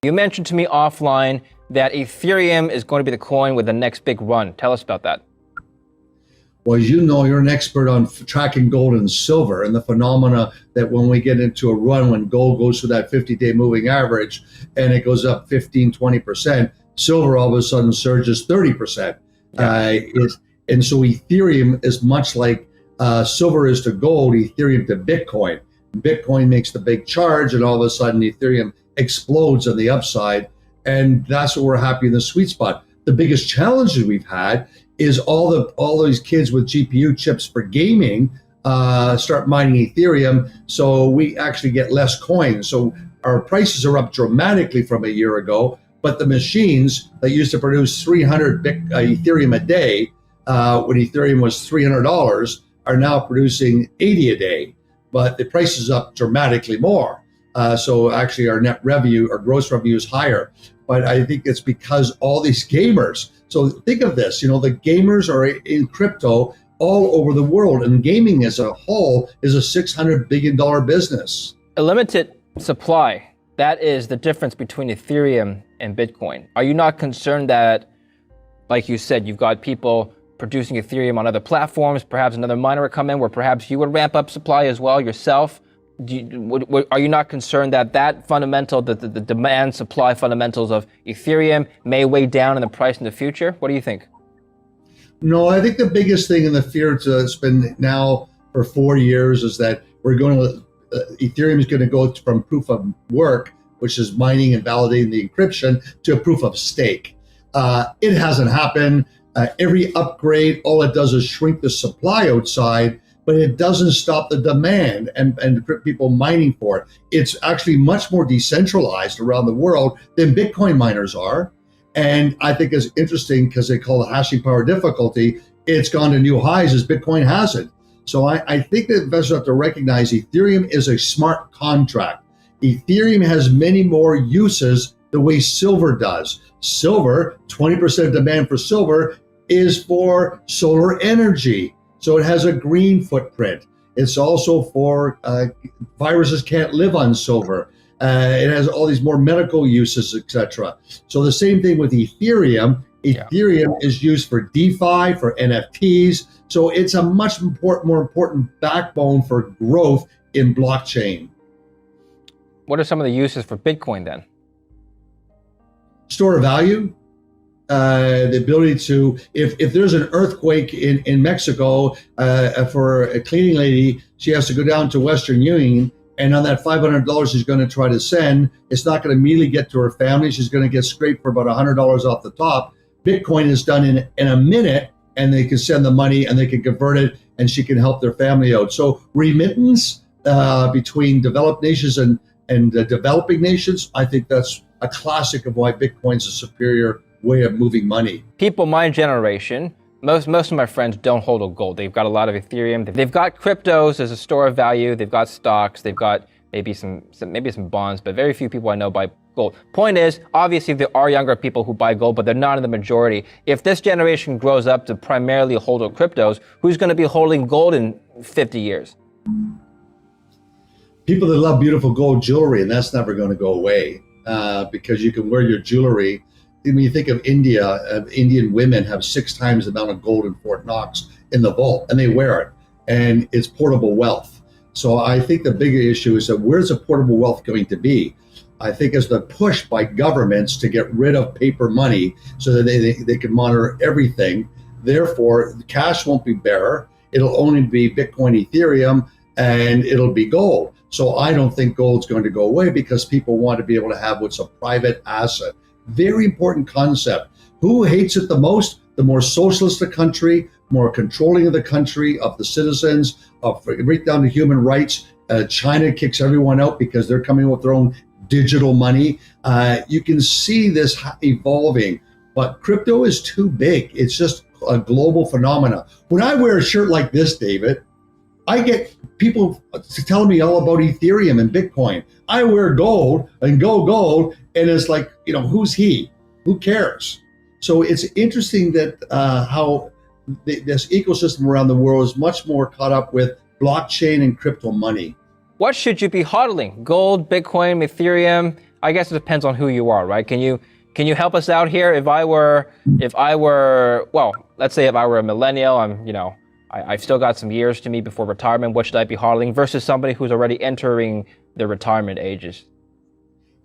You mentioned to me offline that Ethereum is going to be the coin with the next big run. Tell us about that. Well, as you know, you're an expert on tracking gold and silver and the phenomena that when we get into a run, when gold goes to that 50-day moving average and it goes up 15, 20%, silver all of a sudden surges 30%. Yeah. And so Ethereum is much like silver is to gold, Ethereum to Bitcoin. Bitcoin makes the big charge and all of a sudden Ethereum explodes on the upside. And that's what we're happy in the sweet spot. The biggest challenges we've had is all these kids with GPU chips for gaming start mining Ethereum, so we actually get less coins. So our prices are up dramatically from a year ago, but the machines that used to produce 300 Ethereum a day, when Ethereum was $300, are now producing 80 a day, but the price is up dramatically more. So actually our net revenue, our gross revenue is higher. But I think it's because all these gamers, so think of this, the gamers are in crypto all over the world, and gaming as a whole is a $600 billion business. A limited supply, that is the difference between Ethereum and Bitcoin. Are you not concerned that, like you said, you've got people producing Ethereum on other platforms, perhaps another miner would come in where perhaps you would ramp up supply as well yourself? Are you not concerned that fundamental, the demand supply fundamentals of Ethereum may weigh down in the price in the future? What do you think? No, I think the biggest thing in the fear that's been now for 4 years is that Ethereum is going to go from proof of work, which is mining and validating the encryption, to a proof of stake. It hasn't happened. Every upgrade, all it does is shrink the supply outside, but it doesn't stop the demand and people mining for it. It's actually much more decentralized around the world than Bitcoin miners are. And I think it's interesting because they call it hashing power difficulty. It's gone to new highs as Bitcoin hasn't. So I think that investors have to recognize Ethereum is a smart contract. Ethereum has many more uses the way silver does. Silver, 20% of demand for silver is for solar energy. So it has a green footprint. It's also for viruses can't live on silver. It has all these more medical uses, etc. So the same thing with Ethereum. Ethereum is used for DeFi, for NFTs. So it's a much more important backbone for growth in blockchain. What are some of the uses for Bitcoin then? Store of value. The ability to, if there's an earthquake in Mexico, for a cleaning lady, she has to go down to Western Union, and on that $500 she's going to try to send, it's not going to immediately get to her family. She's going to get scraped for about $100 off the top. Bitcoin is done in a minute, and they can send the money and they can convert it, and she can help their family out. So remittance between developed nations and developing nations, I think that's a classic of why Bitcoin's a superior way of moving money. People my generation, most of my friends don't hold a gold. They've got a lot of Ethereum. They've got cryptos as a store of value. They've got stocks. They've got maybe some bonds, but very few people I know buy gold. Point is, obviously there are younger people who buy gold, but they're not in the majority. If this generation grows up to primarily hold cryptos, who's going to be holding gold in 50 years? People that love beautiful gold jewelry, and that's never going to go away because you can wear your jewelry. When you think of India, Indian women have 6 times the amount of gold in Fort Knox in the vault, and they wear it, and it's portable wealth. So I think the bigger issue is that where's the portable wealth going to be? I think it's the push by governments to get rid of paper money so that they can monitor everything. Therefore, the cash won't be bearer. It'll only be Bitcoin, Ethereum, and it'll be gold. So I don't think gold's going to go away because people want to be able to have what's a private asset. Very important concept. Who hates it the most? The more socialist the country, more controlling of the country, of the citizens, right down to human rights. China kicks everyone out because they're coming with their own digital money. You can see this evolving, but crypto is too big. It's just a global phenomena. When I wear a shirt like this, David, I get people telling me all about Ethereum and Bitcoin. I wear gold and go gold, and it's like, who's he? Who cares? So it's interesting that how this ecosystem around the world is much more caught up with blockchain and crypto money. What should you be hodling? Gold, Bitcoin, Ethereum? I guess it depends on who you are, right? Can you help us out here? If I were, well, let's say if I were a millennial, I've still got some years to me before retirement. What should I be hodling versus somebody who's already entering the retirement ages?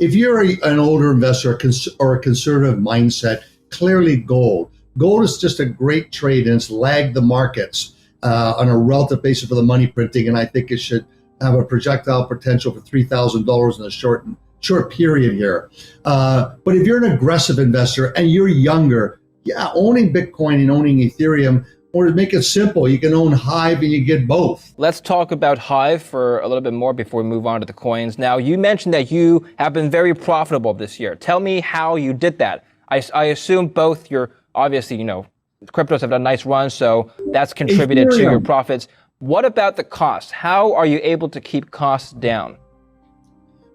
If you're an older investor or a conservative mindset, clearly gold. Gold is just a great trade, and it's lagged the markets on a relative basis for the money printing, and I think it should have a projectile potential for $3,000 in a short period here. But if you're an aggressive investor and you're younger, owning Bitcoin and owning Ethereum, or to make it simple, you can own Hive and you get both. Let's talk about Hive for a little bit more before we move on to the coins. Now, you mentioned that you have been very profitable this year. Tell me how you did that. I assume both obviously, cryptos have done nice runs, so that's contributed to your profits. What about the costs? How are you able to keep costs down?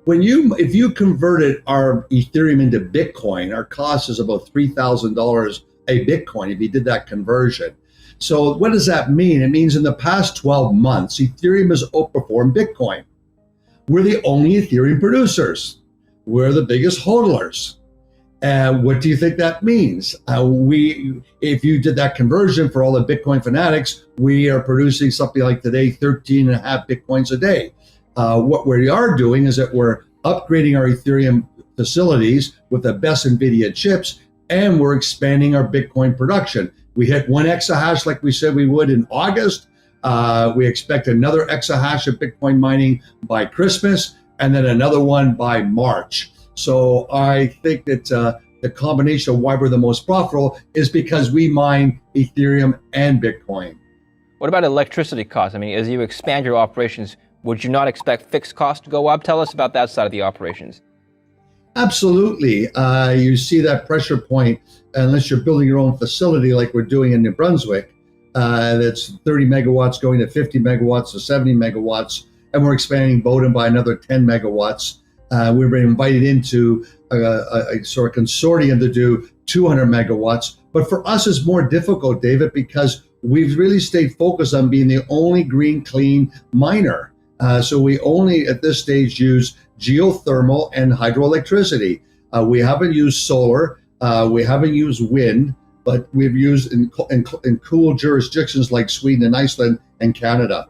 If you converted our Ethereum into Bitcoin, our cost is about $3,000 a Bitcoin if you did that conversion. So what does that mean? It means in the past 12 months, Ethereum has outperformed Bitcoin. We're the only Ethereum producers. We're the biggest hodlers. What do you think that means? If you did that conversion for all the Bitcoin fanatics, we are producing something like today, 13 and a half Bitcoins a day. What we are doing is that we're upgrading our Ethereum facilities with the best NVIDIA chips, and we're expanding our Bitcoin production. We hit 1 exahash like we said we would in August. We expect another exahash of Bitcoin mining by Christmas, and then another one by March. So I think that the combination of why we're the most profitable is because we mine Ethereum and Bitcoin. What about electricity costs? I mean, as you expand your operations, would you not expect fixed costs to go up? Tell us about that side of the operations. Absolutely. You see that pressure point, unless you're building your own facility like we're doing in New Brunswick, that's 30 megawatts going to 50 megawatts to 70 megawatts, and we're expanding Bowden by another 10 megawatts. We've been invited into a sort of consortium to do 200 megawatts. But for us, it's more difficult, David, because we've really stayed focused on being the only green, clean miner. So we only, at this stage, use geothermal and hydroelectricity. We haven't used solar. We haven't used wind, but we've used in cool jurisdictions like Sweden and Iceland and Canada.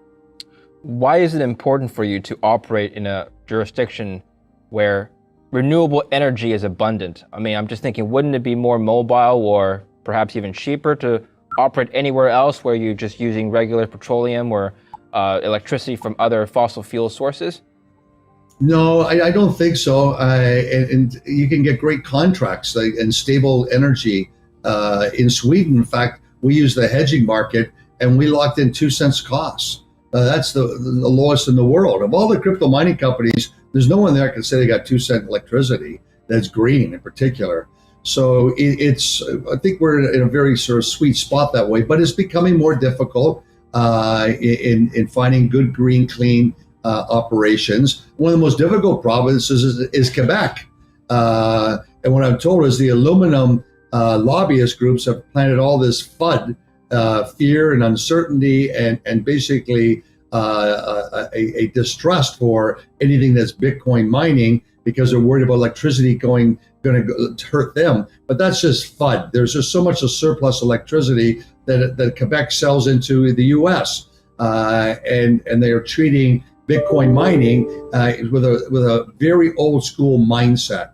Why is it important for you to operate in a jurisdiction where renewable energy is abundant? I mean, I'm just thinking, wouldn't it be more mobile or perhaps even cheaper to operate anywhere else where you're just using regular petroleum or electricity from other fossil fuel sources? No, I don't think so. And you can get great contracts and stable energy in Sweden. In fact, we use the hedging market and we locked in 2 cents costs. That's the lowest in the world. Of all the crypto mining companies, there's no one there can say they got 2 cent electricity that's green in particular. So I think we're in a very sort of sweet spot that way, but it's becoming more difficult in finding good, green, clean operations. One of the most difficult provinces is Quebec. And what I'm told is the aluminum lobbyist groups have planted all this FUD, fear and uncertainty, and basically a distrust for anything that's Bitcoin mining because they're worried about electricity going to hurt them. But that's just FUD. There's just so much of surplus electricity that Quebec sells into the U.S. And they are treating Bitcoin mining with a very old school mindset.